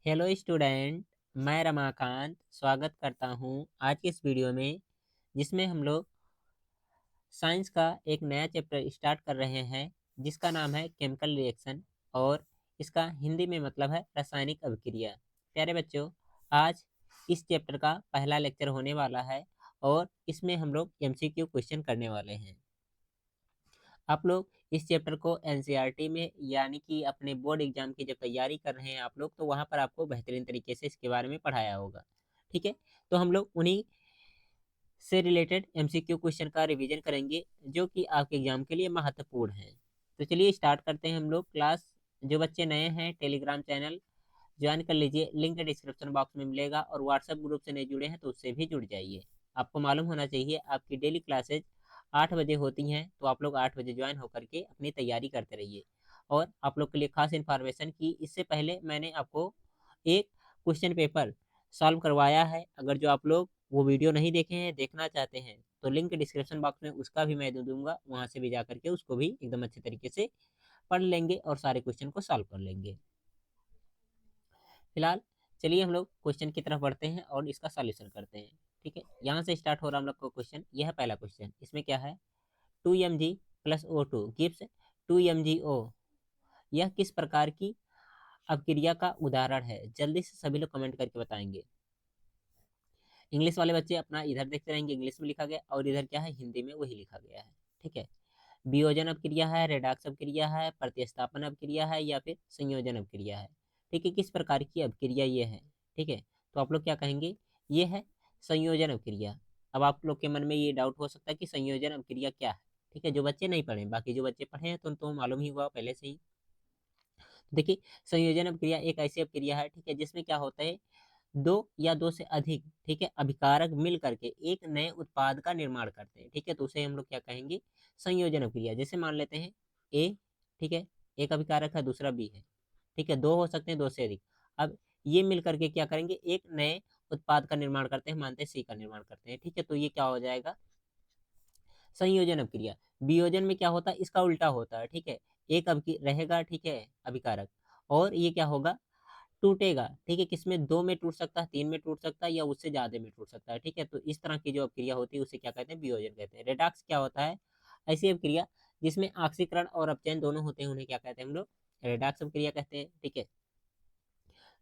Hello student. मैं रमाकांत स्वागत करता हूं आज के इस वीडियो में, जिसमें हम लोग साइंस का एक नया चैप्टर स्टार्ट कर रहे हैं, जिसका नाम है केमिकल रिएक्शन। और इसका हिंदी में मतलब है रासायनिक अभिक्रिया। प्यारे बच्चों, आज इस चैप्टर का पहला लेक्चर होने वाला है और इसमें हम लोग एमसीक्यू क्वेश्चन करने वाले हैं। आप लोग इस चैप्टर को एनसीईआरटी में, यानी कि अपने बोर्ड एग्जाम की जब तैयारी कर रहे हैं आप लोग, तो वहाँ पर आपको बेहतरीन तरीके से इसके बारे में पढ़ाया होगा। ठीक है, तो हम लोग उन्हीं से रिलेटेड एमसीक्यू क्वेश्चन का रिवीजन करेंगे, जो कि आपके एग्जाम के लिए महत्वपूर्ण है। तो चलिए स्टार्ट करते हैं हम लोग क्लास। जो बच्चे नए हैं, टेलीग्राम चैनल ज्वाइन कर लीजिए, लिंक डिस्क्रिप्शन बॉक्स में मिलेगा। और व्हाट्सएप ग्रुप से नहीं जुड़े हैं तो उससे भी जुड़ जाइए। आपको मालूम होना चाहिए आपकी डेली क्लासेज 8 बजे होती हैं, तो आप लोग 8 बजे ज्वाइन होकर के अपनी तैयारी करते रहिए। और आप लोग के लिए खास इन्फॉर्मेशन की इससे पहले मैंने आपको एक क्वेश्चन पेपर सॉल्व करवाया है। अगर जो आप लोग वो वीडियो नहीं देखे हैं, देखना चाहते हैं, तो लिंक डिस्क्रिप्शन बॉक्स में उसका भी मैं दे दूंगा, वहां से भी जा करके उसको भी एकदम अच्छे तरीके से पढ़ लेंगे और सारे क्वेश्चन को सॉल्व कर लेंगे। फिलहाल चलिए हम लोग क्वेश्चन की तरफ बढ़ते हैं और इसका सॉल्यूशन करते हैं। ठीक है, यहाँ से स्टार्ट हो रहा हम लोग को क्वेश्चन। यह है पहला क्वेश्चन। इसमें क्या है? 2mg plus O2 gives 2mgO। यह किस प्रकार की अपक्रिया का उदाहरण है? जल्दी से सभी लोग कमेंट करके बताएंगे। इंग्लिश वाले बच्चे अपना इधर देखते रहेंगे, इंग्लिश में लिखा गया, और इधर क्या है, हिंदी में वही लिखा गया है। ठीक है, वियोजन अपक्रिया है, रेडॉक्स अपक्रिया है, प्रतिस्थापन अपक्रिया है, या फिर संयोजन अपक्रिया है? ठीक है, किस प्रकार की अपक्रिया ये है? ठीक है, तो आप लोग क्या कहेंगे? ये है संयोजन अपक्रिया। अब आप लोग के मन में ये डाउट हो सकता है कि संयोजन अपक्रिया क्या है। ठीक है, जो बच्चे नहीं पढ़े, बाकी जो बच्चे पढ़े हैं तो उनको मालूम ही हुआ पहले से ही। देखिए, संयोजन अपक्रिया एक ऐसी अपक्रिया है, ठीक है, जिसमें क्या होता है, दो या दो से अधिक, ठीक है, अभिकारक मिल करके एक नए उत्पाद का निर्माण करते हैं। ठीक है, तो उसे हम लोग क्या कहेंगे? संयोजन अभिक्रिया। जैसे मान लेते हैं ए, ठीक है, एक अभिकारक है, दूसरा बी है। ठीक है, दो हो सकते हैं, दो से अधिक। अब ये मिल करके क्या करेंगे? एक नए उत्पाद का निर्माण करते हैं, मानते हैं सी का निर्माण करते हैं। ठीक है, तो ये क्या हो जाएगा? संयोजन अभिक्रिया। वियोजन में क्या होता है? इसका उल्टा होता है। ठीक है, एक अब रहेगा, ठीक है, अभिकारक, और ये क्या होगा? टूटेगा। ठीक है, किसमें? दो में टूट सकता है, तीन में टूट सकता है, या उससे ज्यादा में टूट सकता है। ठीक है, तो इस तरह की जो अपक्रिया होती है उसे क्या कहते हैं? वियोजन कहते हैं। रेडॉक्स क्या होता है? ऐसी अपक्रिया जिसमें ऑक्सीकरण और अपचयन दोनों होते हैं, उन्हें क्या कहते हैं हम लोग? रेडॉक्स अपक्रिया कहते हैं। ठीक है,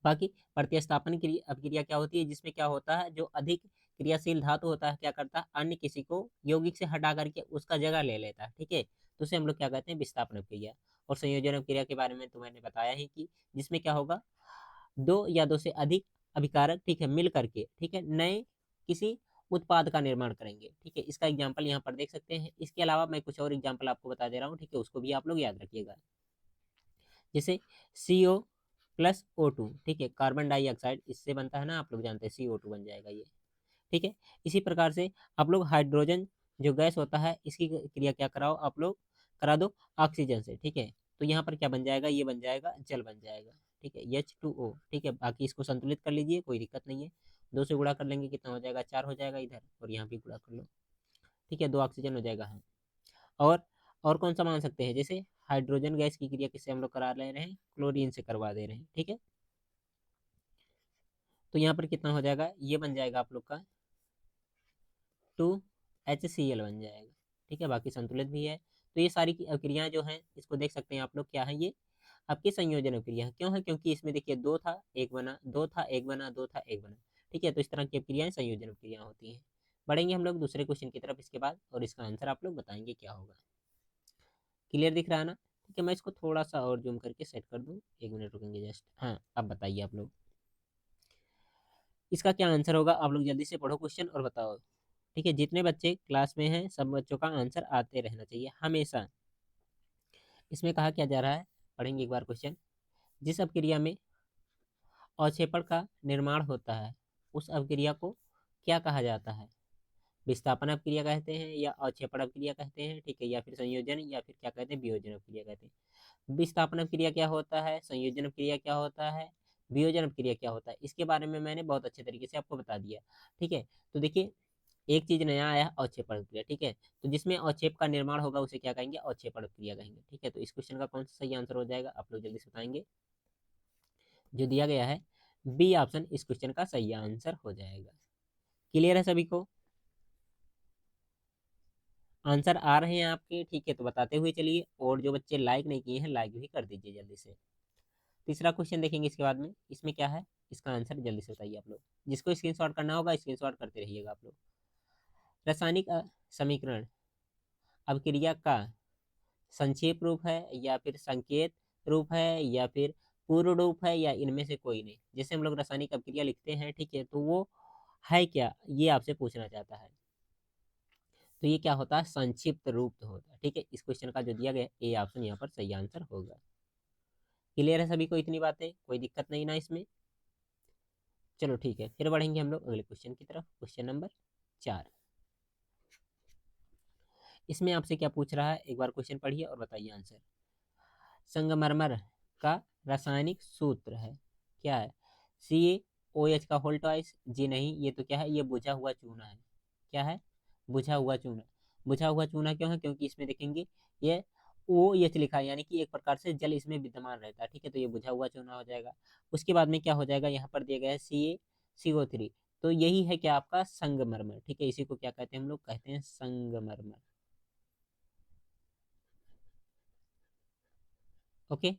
बाकी प्रतिस्थापन की अपक्रिया क्या होती है? जिसमें क्या होता है, जो अधिक क्रियाशील धातु होता है क्या करता है? अन्य किसी को यौगिक से हटा करके उसका जगह ले लेता है। ठीक है, तो उसे हम लोग क्या कहते हैं? विस्थापन अपक्रिया। और संयोजन अपक्रिया के बारे में तो मैंने बताया ही कि जिसमें क्या होगा, दो या दो से अधिक अभिकारक, ठीक है, मिल करके, ठीक है, नए किसी उत्पाद का निर्माण करेंगे। ठीक है, इसका एग्जाम्पल यहाँ पर देख सकते हैं। इसके अलावा मैं कुछ और एग्जाम्पल आपको बता दे रहा हूँ, ठीक है, उसको भी आप लोग याद रखिएगा। जैसे CO प्लस O2, ठीक है, कार्बन डाइऑक्साइड इससे बनता है ना, आप लोग जानते हैं, CO2 बन जाएगा ये। ठीक है, इसी प्रकार से आप लोग हाइड्रोजन जो गैस होता है, इसकी क्रिया क्या कराओ आप लोग? करा दो ऑक्सीजन से। ठीक है, तो यहाँ पर क्या बन जाएगा? ये बन जाएगा जल बन जाएगा। ठीक है, H2O। ठीक है, बाकी इसको संतुलित कर लीजिए, कोई दिक्कत नहीं है। दो से गुणा कर लेंगे, कितना हो जाएगा? 4 हो जाएगा इधर, और यहाँ भी गुणा कर लो। ठीक है, दो ऑक्सीजन हो जाएगा। हाँ, और और कौन सा मान सकते हैं? जैसे हाइड्रोजन गैस की क्रिया किससे हम लोग करा ले रहे हैं? क्लोरीन से करवा दे रहे हैं। ठीक है, तो यहाँ पर कितना हो जाएगा? ये बन जाएगा आप लोग का 2HCl बन जाएगा। ठीक है, बाकी संतुलित भी है। तो ये सारी की अभिक्रियाएं जो हैं, इसको देख सकते हैं आप लोग, क्या है ये? आपकी संयोजन अभिक्रिया है। क्यों है? क्योंकि इसमें देखिए, दो था एक बना, दो था एक बना, दो था एक बना। ठीक है, तो इस तरह की अभिक्रियाएं संयोजन अभिक्रिया होती हैं। बढ़ेंगे हम लोग दूसरे क्वेश्चन की तरफ इसके बाद, और इसका आंसर आप लोग बताएंगे क्या होगा। क्लियर दिख रहा है ना? ठीक है, मैं इसको थोड़ा सा और जूम करके सेट कर दूं, 1 मिनट रुकेंगे जस्ट। हाँ, अब बताइए आप लोग इसका क्या आंसर होगा। आप लोग जल्दी से पढ़ो क्वेश्चन और बताओ। ठीक है, जितने बच्चे क्लास में हैं सब बच्चों का आंसर आते रहना चाहिए हमेशा। इसमें कहा क्या जा रहा है, पढ़ेंगे एक बार क्वेश्चन। जिस अपक्रिया में अवक्षेपण का निर्माण होता है, उस अपक्रिया को क्या कहा जाता है? विस्थापन अपक्रिया कहते हैं, या अवक्षेपण अपक्रिया कहते हैं, ठीक है, या फिर संयोजन, या फिर क्या कहते हैं? वियोजन अपक्रिया कहते हैं। विस्थापन अपक्रिया क्या होता है? संयोजन अपक्रिया क्या होता है? वियोजन अपक्रिया क्या होता है? इसके बारे में मैंने बहुत अच्छे तरीके से आपको बता दिया। ठीक है, तो देखिए, एक चीज नया आया, अवक्षेपण क्रिया। ठीक है, तो जिसमें अवक्षेप का निर्माण होगा उसे क्या कहेंगे? अवक्षेपण क्रिया कहेंगे। ठीक है, तो इस क्वेश्चन का कौन सा सही आंसर हो जाएगा? आप लोग जल्दी से बताएंगे। जो दिया गया है, बी ऑप्शन इस क्वेश्चन का सही आंसर हो जाएगा। क्लियर है सभी को? आंसर आ रहे हैं आपके? ठीक है, तो बताते हुए चलिए, और जो बच्चे लाइक नहीं किए हैं लाइक भी कर दीजिए जल्दी से। तीसरा क्वेश्चन देखेंगे इसके बाद में, इसमें क्या है, इसका आंसर जल्दी से बताइए आप लोग। जिसको स्क्रीनशॉट करना होगा स्क्रीनशॉट करते रहिएगा आप लोग। रासायनिक समीकरण अभिक्रिया का संक्षेप रूप है, या फिर संकेत रूप है, या फिर पूर्ण रूप है, या इनमें से कोई नहीं। जैसे हम लोग रासायनिक अभिक्रिया लिखते हैं, ठीक है, तो वो है क्या, ये आपसे पूछना चाहता है। तो ये क्या होता है, संक्षिप्त रूप होता है। ठीक है, इस क्वेश्चन का जो दिया गया ए ऑप्शन यहाँ पर सही आंसर होगा। क्लियर है सभी को इतनी बातें? कोई दिक्कत नहीं ना इसमें? चलो ठीक है, फिर बढ़ेंगे हम लोग अगले क्वेश्चन की तरफ। Question number 4। इसमें आपसे क्या पूछ रहा है, एक बार क्वेश्चन पढ़िए और बताइए आंसर। संगमरमर का रासायनिक सूत्र है, क्या है? CaOH का होल ट्वाइस। जी नहीं, ये तो क्या है, ये बुझा हुआ चूना है। क्या है? बुझा हुआ चूना। बुझा हुआ चूना क्यों है? क्योंकि इसमें देखेंगे ये OH लिखा है, यानी कि एक प्रकार से जल इसमें विद्यमान रहता है। ठीक है, तो ये बुझा हुआ चूना हो जाएगा। उसके बाद में क्या हो जाएगा, यहाँ पर दिया गया है CaCO3। तो यही है क्या, आपका संगमरमर। ठीक है, इसी को क्या कहते हैं हम लोग, कहते हैं संगमरमर। ओके,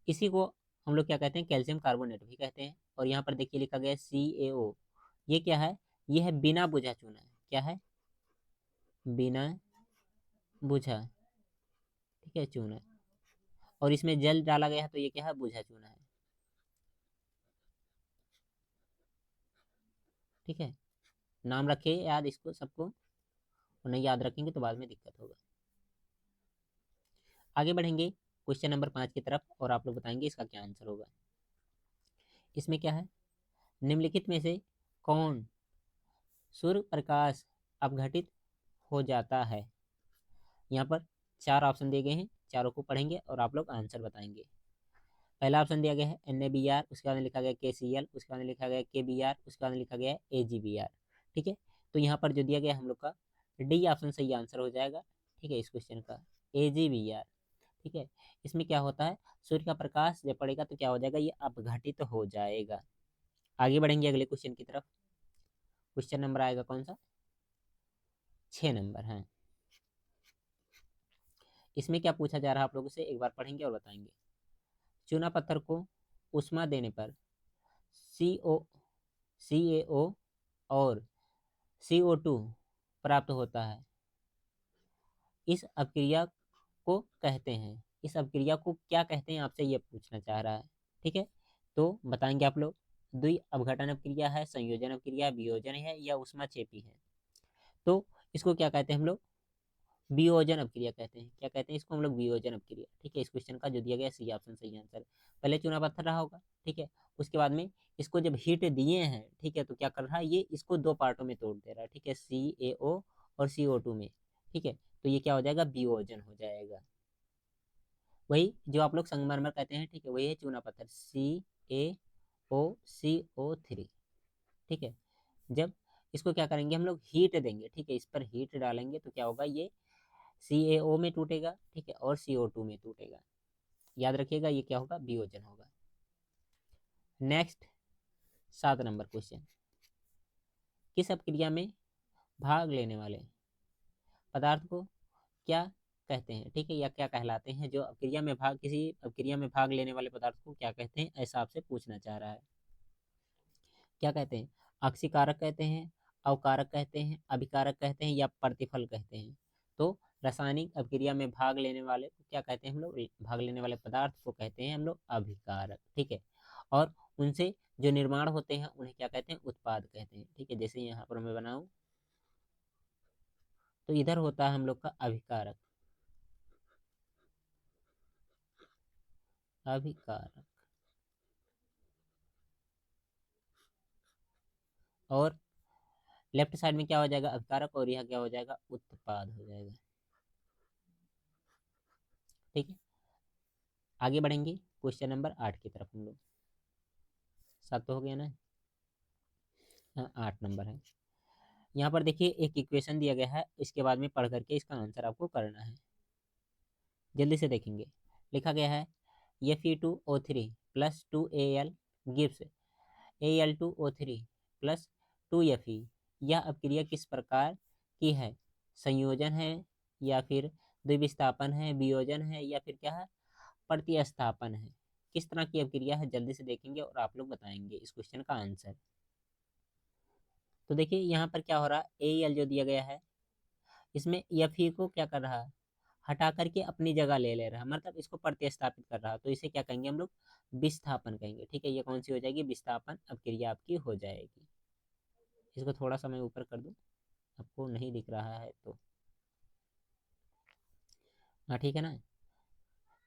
इसी को हम लोग क्या कहते हैं, कैल्शियम कार्बोनेट भी कहते हैं। और यहाँ पर देखिए लिखा गया है CaO। ये क्या है, ये है बिना बुझा चूना है। क्या है? बिना बुझा, ठीक है, चूना। और इसमें जल डाला गया है, तो ये क्या है, बुझा चूना है। ठीक है, नाम रखिए याद इसको सबको, और नहीं याद रखेंगे तो बाद में दिक्कत होगा। आगे बढ़ेंगे क्वेश्चन नंबर 5 की तरफ, और आप लोग बताएंगे इसका क्या आंसर होगा। इसमें क्या है, निम्नलिखित में से कौन सूर्य प्रकाश अपघटित हो जाता है? यहाँ पर 4 ऑप्शन दिए गए हैं, चारों को पढ़ेंगे और आप लोग आंसर बताएंगे। पहला ऑप्शन दिया गया है NaBr, उसके बाद में लिखा गया KCl, उसके बाद में लिखा गया KBr, उसके बाद में लिखा गया AgBr। ठीक है, तो यहाँ पर जो दिया गया हम लोग का डी ऑप्शन सही आंसर हो जाएगा। ठीक है, इस क्वेश्चन का AgBr। ठीक है, इसमें क्या होता है, सूर्य का प्रकाश जब पड़ेगा तो क्या हो जाएगा, ये अपघटित हो जाएगा। आगे बढ़ेंगे अगले क्वेश्चन की तरफ। क्वेश्चन नंबर आएगा कौन सा, 6 नंबर है। इसमें क्या पूछा जा रहा है आप लोगों से, एक बार पढ़ेंगे और बताएंगे। चूना पत्थर को उष्मा देने पर CO CaO और CO2 प्राप्त होता है, इस अपक्रिया को कहते हैं, इस अपक्रिया को क्या कहते हैं, आपसे ये पूछना चाह रहा है। ठीक है, तो बताएंगे आप लोग। द्वि अपघटन अपक्रिया है, संयोजन अपक्रिया, वियोजन है, या उष्माक्षेपी है? तो इसको क्या कहते हैं हम लोग, वियोजन अपक्रिया कहते हैं। क्या कहते हैं इसको हम लोग, वियोजन अपक्रिया। ठीक है, इस क्वेश्चन का जो दिया गया सी ऑप्शन सही आंसर। पहले चूना पत्थर रहा होगा, ठीक है, उसके बाद में इसको जब हीट दिए हैं, ठीक है, तो क्या कर रहा है, ये इसको 2 पार्टों में तोड़ दे रहा है। ठीक है, CaO और CO2 में। ठीक है, तो ये क्या हो जाएगा, वियोजन हो जाएगा। वही जो आप लोग संगमरमर कहते हैं, ठीक है, वही है चूना पत्थर CaOCO3। ठीक है, जब इसको क्या करेंगे हम लोग, हीट देंगे। ठीक है, इस पर हीट डालेंगे तो क्या होगा, ये CaO में टूटेगा, ठीक है, और CO2 में टूटेगा। याद रखिएगा, ये क्या होगा, वियोजन होगा। Next 7 number question. किस अपक्रिया में भाग लेने वाले पदार्थ को क्या कहते हैं? ठीक है, या क्या कहलाते हैं, जो अपक्रिया में भाग, किसी अपक्रिया में भाग लेने वाले पदार्थ को क्या कहते हैं, ऐसा आपसे पूछना चाह रहा है। क्या कहते हैं, अक्सीकारक कहते हैं, अवकारक कहते हैं, अभिकारक कहते हैं, या प्रतिफल कहते हैं? तो रासायनिक अपक्रिया में भाग लेने वाले को क्या कहते हैं हम लोग, भाग लेने वाले पदार्थ को कहते हैं हम लोग अभिकारक। ठीक है, और उनसे जो निर्माण होते हैं उन्हें क्या कहते हैं, उत्पाद कहते हैं। ठीक है, जैसे यहाँ पर मैं बनाऊं तो इधर होता है हम लोग का अभिकारक, अभिकारक, और लेफ्ट साइड में क्या हो जाएगा, अभिकारक, और यह क्या हो जाएगा, उत्पाद हो जाएगा। ठीक है, आगे बढ़ेंगे क्वेश्चन नंबर 8 की तरफ हम लोग। 7 तो हो गया ना, हाँ 8 नंबर है। यहाँ पर देखिए एक इक्वेशन दिया गया है, इसके बाद में पढ़ करके इसका आंसर आपको करना है। जल्दी से देखेंगे, लिखा गया है Fe2O3 plus 2Al gives Al2O3 plus 2Fe। यह अपक्रिया किस प्रकार की है? संयोजन है, या फिर द्विविस्थापन है, वियोजन है, या फिर क्या है, प्रतिस्थापन है? किस तरह की अपक्रिया है, जल्दी से देखेंगे और आप लोग बताएंगे इस क्वेश्चन का आंसर। तो देखिए यहाँ पर क्या हो रहा है, Al जो दिया गया है, इसमें Fe को क्या कर रहा है, हटा करके अपनी जगह ले रहा है, मतलब इसको प्रतिस्थापित कर रहा है। तो इसे क्या कहेंगे हम लोग, विस्थापन कहेंगे। ठीक है, ये कौन सी हो जाएगी, विस्थापन अपक्रिया आपकी हो जाएगी। इसको थोड़ा सा मैं ऊपर कर दूं, आपको नहीं दिख रहा है तो। हाँ ठीक है ना,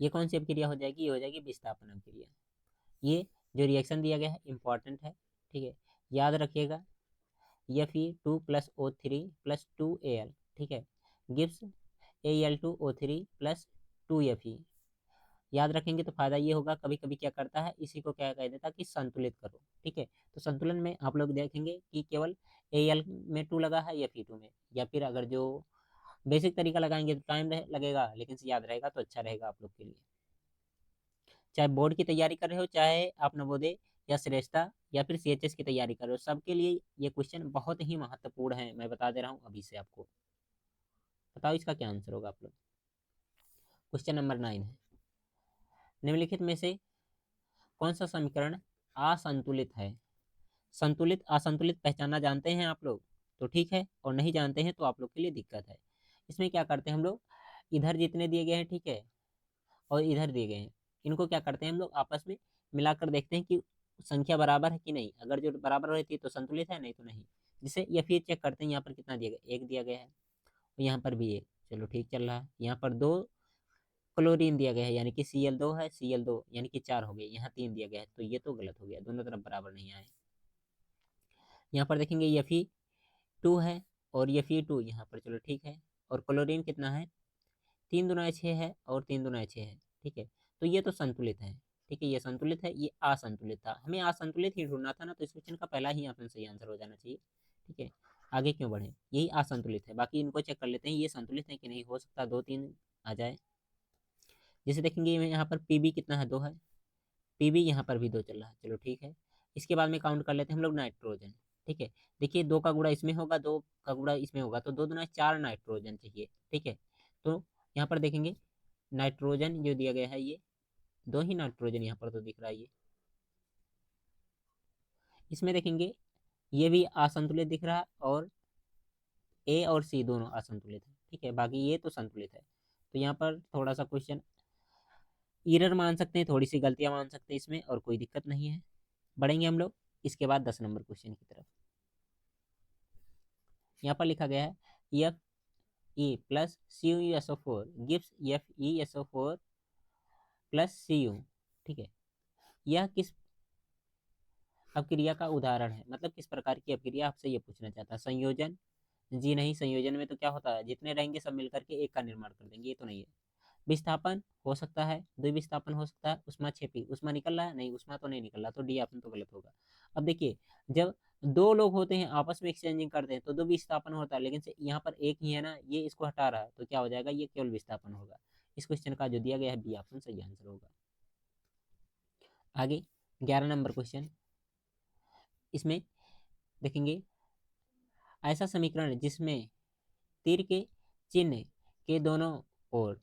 ये कौन सी अपक्रिया हो जाएगी, ये हो जाएगी विस्थापन अपक्रिया। ये जो रिएक्शन दिया गया है इंपॉर्टेंट है, ठीक है, याद रखिएगा। Fe2+O3+2Al, ठीक है, गिव्स Al2O3+2Fe। याद रखेंगे तो फायदा ये होगा, कभी कभी क्या करता है, इसी को क्या कह देता कि संतुलित करो। ठीक है, तो संतुलन में आप लोग देखेंगे कि केवल Al में 2 लगा है या Fe2 में, या फिर अगर जो बेसिक तरीका लगाएंगे तो टाइम लगेगा, लेकिन याद रहेगा तो अच्छा रहेगा आप लोग के लिए। चाहे बोर्ड की तैयारी कर रहे हो, चाहे आप नवोदय या श्रेष्ठता या फिर CHS की तैयारी कर रहे हो, सबके लिए ये क्वेश्चन बहुत ही महत्वपूर्ण है। मैं बता दे रहा हूँ अभी से आपको। बताओ इसका क्या आंसर होगा आप लोग। क्वेश्चन नंबर 9 है, निम्नलिखित में से कौन सा समीकरण असंतुलित है? संतुलित असंतुलित पहचानना जानते हैं आप लोग तो ठीक है, और नहीं जानते हैं तो आप लोग के लिए दिक्कत है। इसमें क्या करते हैं हम लोग, इधर जितने दिए गए हैं, ठीक है, और इधर दिए गए हैं, इनको क्या करते हैं हम लोग आपस में मिलाकर देखते हैं कि संख्या बराबर है कि नहीं। अगर जो बराबर रहती है तो संतुलित है, नहीं तो नहीं। जिसे या फिर चेक करते हैं, यहाँ पर कितना दिया गया, 1 दिया गया है, और यहाँ पर भी 1, चलो ठीक चल रहा है। यहाँ पर 2 क्लोरीन दिया गया है, यानी कि Cl2 है, Cl2 यानी कि 4 हो गए, यहाँ 3 दिया गया है, तो ये तो गलत हो गया, दोनों तरफ बराबर नहीं आए। यहाँ पर देखेंगे Fe2 है और Fe2 यहाँ पर, चलो ठीक है, और क्लोरीन कितना है, 3 दूना 6 है और 3 दूना 6 है, ठीक है, तो ये तो संतुलित है। ठीक है, ये संतुलित है, ये असंतुलित था, हमें असंतुलित ही ढूंढना था ना, तो इस क्वेश्चन का पहला ही ऑप्शन सही आंसर हो जाना चाहिए। ठीक है, आगे क्यों बढ़े, यही असंतुलित है, बाकी इनको चेक कर लेते हैं ये संतुलित है कि नहीं, हो सकता 2 3 आ जाए। जैसे देखेंगे यहाँ पर Pb कितना है, 2 है, Pb यहाँ पर भी 2 चल रहा है, चलो ठीक है। इसके बाद में काउंट कर लेते हैं हम लोग नाइट्रोजन। ठीक है, देखिए 2 का गुणा इसमें होगा, 2 का गुणा इसमें होगा, तो 2 दूना 4 नाइट्रोजन चाहिए। ठीक है, तो यहाँ पर देखेंगे नाइट्रोजन जो दिया गया है, ये 2 ही नाइट्रोजन यहाँ पर तो दिख रहा है। ये इसमें देखेंगे ये भी असंतुलित दिख रहा है, और A और C दोनों असंतुलित है। ठीक है, बाकी ये तो संतुलित है। तो यहाँ पर थोड़ा सा क्वेश्चन एरर मान सकते हैं, थोड़ी सी गलतियां मान सकते हैं इसमें, और कोई दिक्कत नहीं है। बढ़ेंगे हम लोग इसके बाद 10 नंबर क्वेश्चन की तरफ। यहाँ पर लिखा गया है Fe+CuSO4 गिव्स Fe+SO4+Cu। ठीक है, यह किस अपक्रिया का उदाहरण है, मतलब किस प्रकार की अपक्रिया, आपसे ये पूछना चाहता है। संयोजन, जी नहीं, संयोजन में तो क्या होता है, जितने रहेंगे सब मिलकर के एक का निर्माण कर देंगे, ये तो नहीं है। विस्थापन हो सकता है, द्विविस्थापन हो सकता है, उष्मा क्षेपी, उष्मा निकल रहा है, नहीं उष्मा तो नहीं निकल रहा, तो डी ऑप्शन तो गलत होगा। अब देखिए, जब 2 लोग होते हैं आपस में एक्सचेंजिंग करते हैं तो दो विस्थापन होता है, लेकिन यहाँ पर एक ही है ना, ये इसको हटा रहा है, तो क्या हो जाएगा, ये केवल विस्थापन होगा। इस क्वेश्चन का जो दिया गया है बी ऑप्शन सही आंसर होगा। आगे 11 नंबर क्वेश्चन, इसमें देखेंगे ऐसा समीकरण जिसमें तीर के चिन्ह के दोनों ओर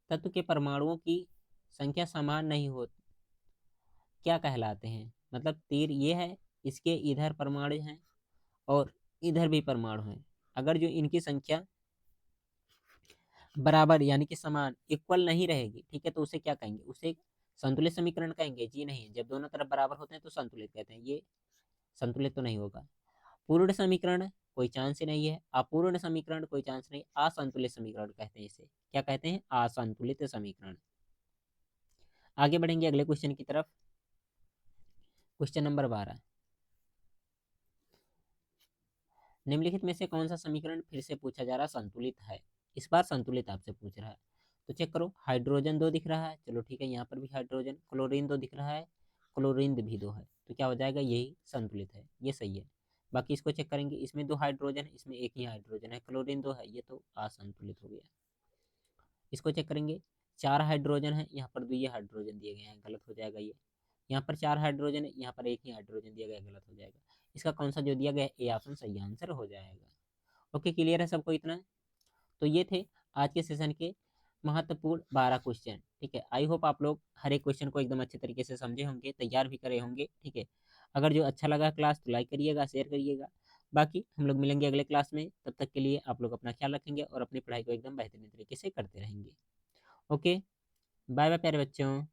तत्व के परमाणुओं की संख्या समान नहीं हो, क्या कहलाते हैं। मतलब तीर ये है, इसके इधर परमाणु हैं और इधर भी परमाणु हैं, अगर जो इनकी संख्या बराबर यानी कि समान इक्वल नहीं रहेगी, ठीक है, तो उसे क्या कहेंगे, उसे संतुलित समीकरण कहेंगे। जी नहीं, जब दोनों तरफ बराबर होते हैं तो संतुलित कहते हैं, ये संतुलित तो नहीं होगा। पूर्ण समीकरण कोई चांस ही नहीं है, अपूर्ण समीकरण कोई चांस नहीं, असंतुलित समीकरण कहते हैं इसे, क्या कहते हैं, असंतुलित समीकरण। आगे बढ़ेंगे अगले क्वेश्चन की तरफ। क्वेश्चन नंबर 12, निम्नलिखित में से कौन सा समीकरण फिर से पूछा जा रहा संतुलित है, इस बार संतुलित आपसे पूछ रहा है। तो चेक करो, हाइड्रोजन 2 दिख रहा है, चलो ठीक है, यहाँ पर भी हाइड्रोजन, क्लोरीन 2 दिख रहा है, क्लोरीन भी 2 है, तो क्या हो जाएगा, यही संतुलित है, ये सही है। बाकी इसको चेक करेंगे, इसमें 2 हाइड्रोजन है, इसमें एक ही हाइड्रोजन है, क्लोरीन 2 है, ये तो असंतुलित हो गया। इसको चेक करेंगे, 4 हाइड्रोजन है, यहाँ पर 2 ये हाइड्रोजन दिए गए हैं, गलत हो जाएगा ये। यहाँ पर 4 हाइड्रोजन है, यहाँ पर एक ही हाइड्रोजन दिया गया, गलत हो जाएगा। इसका कौन सा जो दिया गया है, ए ऑप्शन सही आंसर हो जाएगा। ओके, क्लियर है सबको इतना? तो ये थे आज के सेशन के महत्वपूर्ण 12 क्वेश्चन। ठीक है, आई होप आप लोग हर एक क्वेश्चन को एकदम अच्छे तरीके से समझे होंगे, तैयार भी करे होंगे। ठीक है, अगर जो अच्छा लगा क्लास तो लाइक करिएगा, शेयर करिएगा। बाकी हम लोग मिलेंगे अगले क्लास में, तब तक के लिए आप लोग अपना ख्याल रखेंगे और अपनी पढ़ाई को एकदम बेहतरीन तरीके से करते रहेंगे। ओके, बाय बाय प्यारे बच्चों।